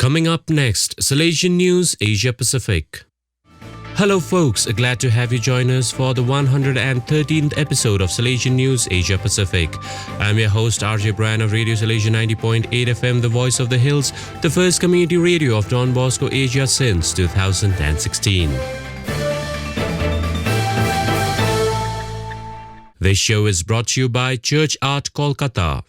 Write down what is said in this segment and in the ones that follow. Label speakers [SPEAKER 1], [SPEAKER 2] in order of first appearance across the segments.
[SPEAKER 1] Coming up next, Salesian News Asia-Pacific. Hello folks, glad to have you join us for the 113th episode of Salesian News Asia-Pacific. I'm your host RJ Brian of Radio Salesian 90.8 FM, the voice of the hills, the first community radio of Don Bosco Asia since 2016. This show is brought to you by Church Art Kolkata.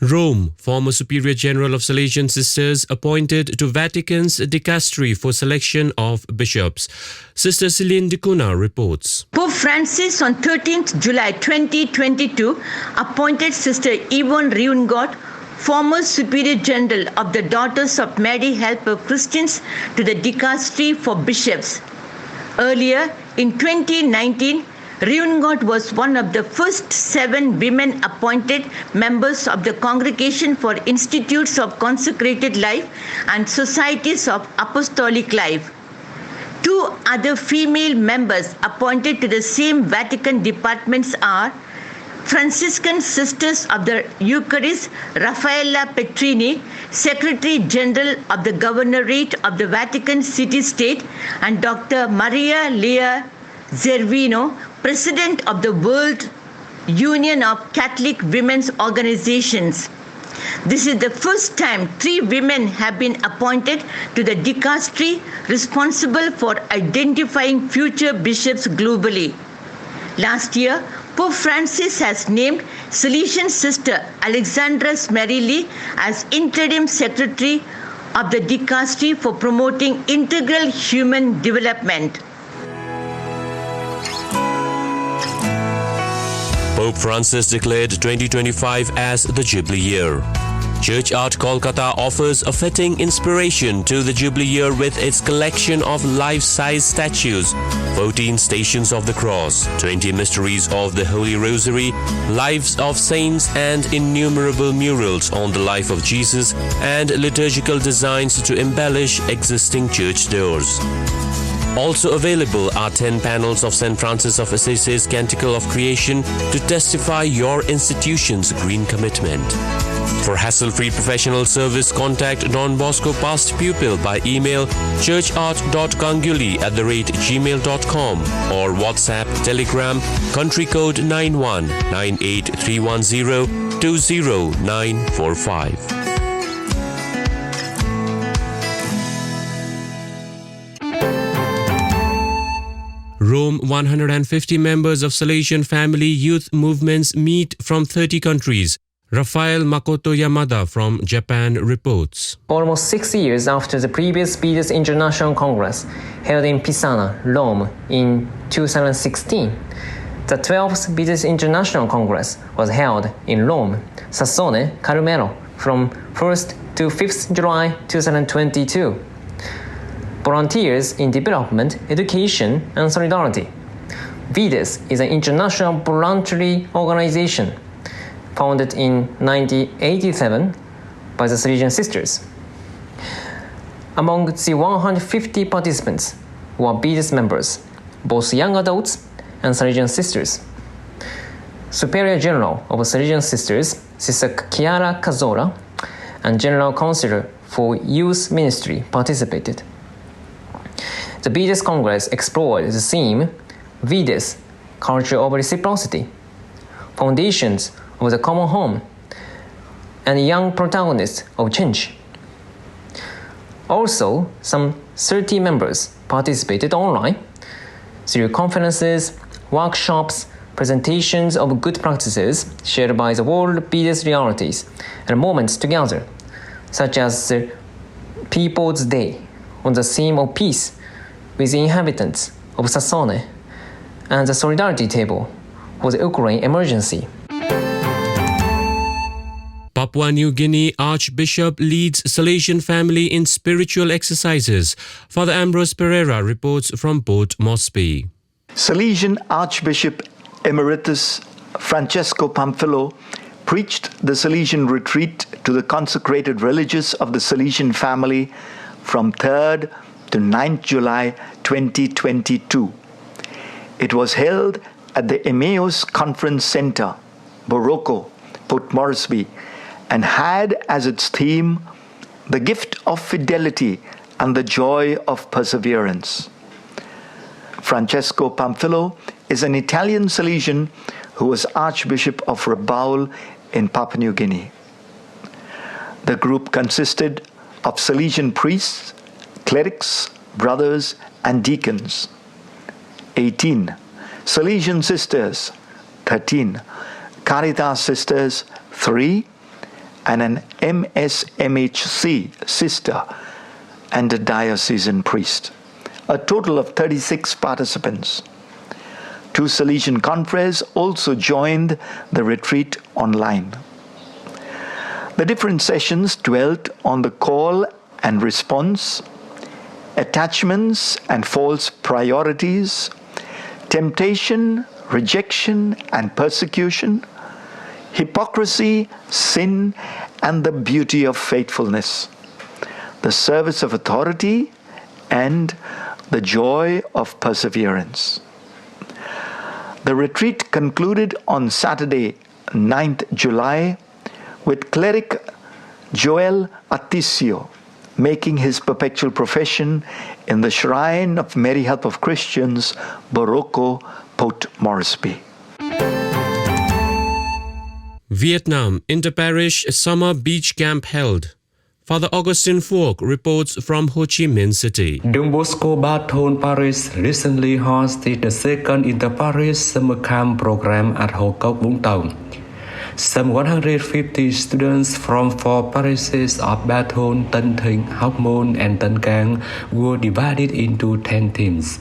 [SPEAKER 1] Rome, former Superior General of Salesian Sisters, appointed to Vatican's Dicastery for selection of bishops. Sister Celine D'Cunha reports.
[SPEAKER 2] Pope Francis on 13th July 2022 appointed Sister Yvonne Riungot, former Superior General of the Daughters of Mary Helper Christians, to the Dicastery for bishops. Earlier, in 2019, Riungot was one of the first 7 women appointed members of the Congregation for Institutes of Consecrated Life and Societies of Apostolic Life. 2 other female members appointed to the same Vatican departments are Franciscan Sisters of the Eucharist Raffaella Petrini, Secretary General of the Governorate of the Vatican City-State, and Dr. Maria Lea Zervino, President of the World Union of Catholic Women's Organizations. This is the first time 3 women have been appointed to the dicastery responsible for identifying future bishops globally. Last year, Pope Francis has named Salesian Sister Alexandra Smerili as interim secretary of the dicastery for promoting integral human development.
[SPEAKER 1] Pope Francis declared 2025 as the Jubilee Year. Church Art Kolkata offers a fitting inspiration to the Jubilee Year with its collection of life-size statues, 14 Stations of the Cross, 20 Mysteries of the Holy Rosary, Lives of Saints, and innumerable murals on the life of Jesus and liturgical designs to embellish existing church doors. Also available are 10 panels of St. Francis of Assisi's Canticle of Creation to testify your institution's green commitment. For hassle-free professional service, contact Don Bosco past pupil by email churchart.ganguly@gmail.com or WhatsApp, Telegram, country code 919831020945. Rome, 150 members of Salesian Family youth movements meet from 30 countries. Raphael Makoto Yamada from Japan reports.
[SPEAKER 3] Almost 6 years after the previous Beatles International Congress held in Pisana, Rome in 2016, the 12th Beatles International Congress was held in Rome, Sassone, Carmelo from 1st to 5th July 2022. Volunteers in Development, Education and Solidarity. VIDES is an international voluntary organization founded in 1987 by the Salesian Sisters. Among the 150 participants were VIDES members, both young adults and Salesian Sisters. Superior General of Salesian Sisters, Sister Chiara Cazzola, and General Counsellor for Youth Ministry participated. The VIDES Congress explored the theme VIDES, Culture of Reciprocity, Foundations of the Common Home, and Young Protagonists of Change. Also, some 30 members participated online through conferences, workshops, presentations of good practices shared by the world VIDES realities, and moments together, such as the People's Day on the theme of peace with the inhabitants of Sassone, and the Solidarity Table for the Ukraine emergency.
[SPEAKER 1] Papua New Guinea Archbishop leads Salesian family in spiritual exercises. Father Ambrose Pereira reports from Port Moresby.
[SPEAKER 4] Salesian Archbishop Emeritus Francesco Pamphilo preached the Salesian retreat to the consecrated religious of the Salesian family from 3rd to 9th July 2022. It was held at the Emmaus Conference Center, Boroko, Port Moresby, and had as its theme the gift of fidelity and the joy of perseverance. Francesco Pamphilo is an Italian Salesian who was Archbishop of Rabaul in Papua New Guinea. The group consisted of Salesian priests, clerics, brothers, and deacons. 18. Salesian sisters, 13. Caritas sisters, 3. And an MSMHC sister and a diocesan priest. A total of 36 participants. 2 Salesian confreres also joined the retreat online. The different sessions dwelt on the call and response, attachments and false priorities, temptation, rejection and persecution, hypocrisy, sin, and the beauty of faithfulness, the service of authority, and the joy of perseverance. The retreat concluded on Saturday, 9th July, with cleric Joel Aticio making his perpetual profession in the Shrine of Mary Help of Christians, Boroko, Port Moresby.
[SPEAKER 1] Vietnam Inter-Parish Summer Beach Camp held. Father Augustine Phuoc reports from Ho Chi Minh City.
[SPEAKER 5] Don Bosco Baton Parish recently hosted the second Inter-Parish Summer Camp program at Ho Kok Vũng Tàu. Some 150 students from 4 parishes of Baton, Tân Thịnh, Hóc Môn, and Tân Cang were divided into 10 teams.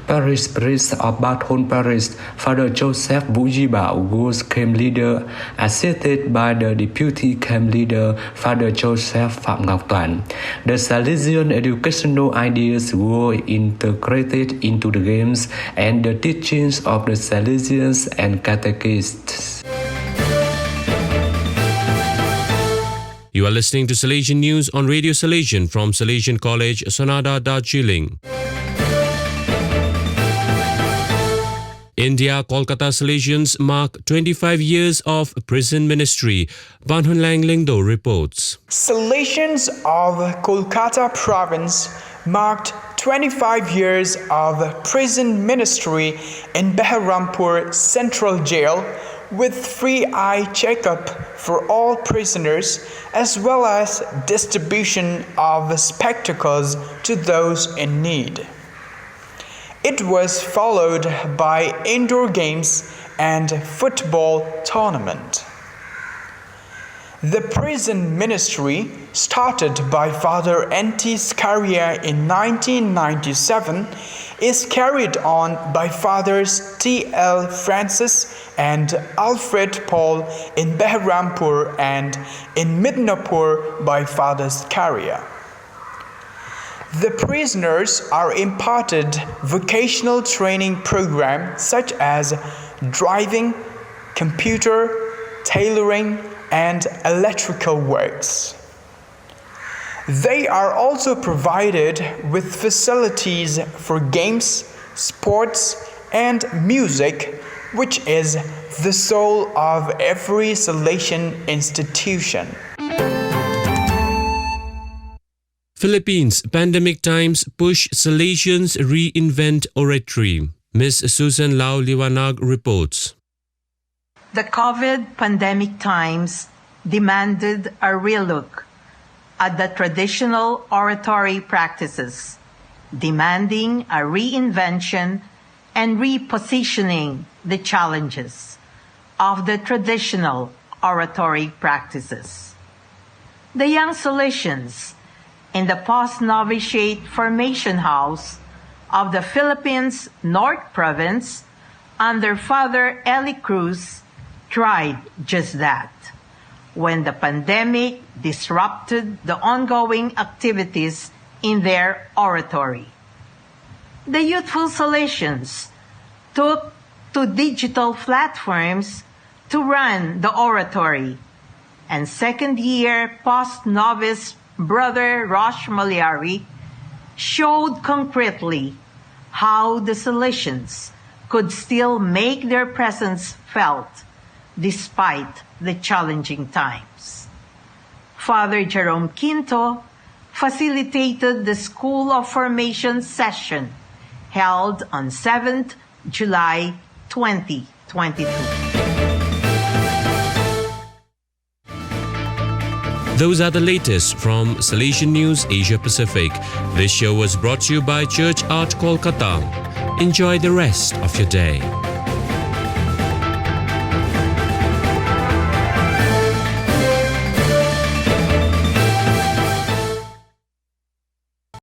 [SPEAKER 5] Parish priest of Baton Parish, Father Joseph Vũ Di Bảo, was camp leader, assisted by the deputy camp leader, Father Joseph Phạm Ngọc Toản. The Salesian educational ideas were integrated into the games and the teachings of the Salesians and catechists.
[SPEAKER 1] You are listening to Salesian News on Radio Salesian from Salesian College, Sonada, Darjeeling. India Kolkata Salesians mark 25 years of prison ministry. Banhunlang Lyngdoh reports.
[SPEAKER 6] Salesians of Kolkata province marked 25 years of prison ministry in Beharampur Central Jail with free eye checkup for all prisoners as well as distribution of spectacles to those in need. It was followed by indoor games and football tournament. The prison ministry, started by Father N.T. Scaria in 1997, is carried on by Fathers T.L. Francis and Alfred Paul in Beharampur and in Midnapur by Father Scaria. The prisoners are imparted vocational training programs such as driving, computer, tailoring, and electrical works. They are also provided with facilities for games, sports, and music, which is the soul of every Salesian institution.
[SPEAKER 1] Philippines pandemic times push Salesians reinvent oratory. Ms. Susan Lao Liwanag reports.
[SPEAKER 2] The COVID pandemic times demanded a relook at the traditional oratory practices, demanding a reinvention and repositioning the challenges of the traditional oratory practices. The young Salesians in the post-novitiate formation house of the Philippines North Province under Father Eli Cruz tried just that when the pandemic disrupted the ongoing activities in their oratory. The youthful Salesians took to digital platforms to run the oratory, and second-year post-novice Brother Rosh Maliari showed concretely how the Salesians could still make their presence felt despite the challenging times.
[SPEAKER 7] Father Jerome Quinto, facilitated the School of Formation session held on 7th July 2022.
[SPEAKER 1] Those are the latest from Salesian News Asia-Pacific. This show was brought to you by Church Art Kolkata. Enjoy the rest of your day.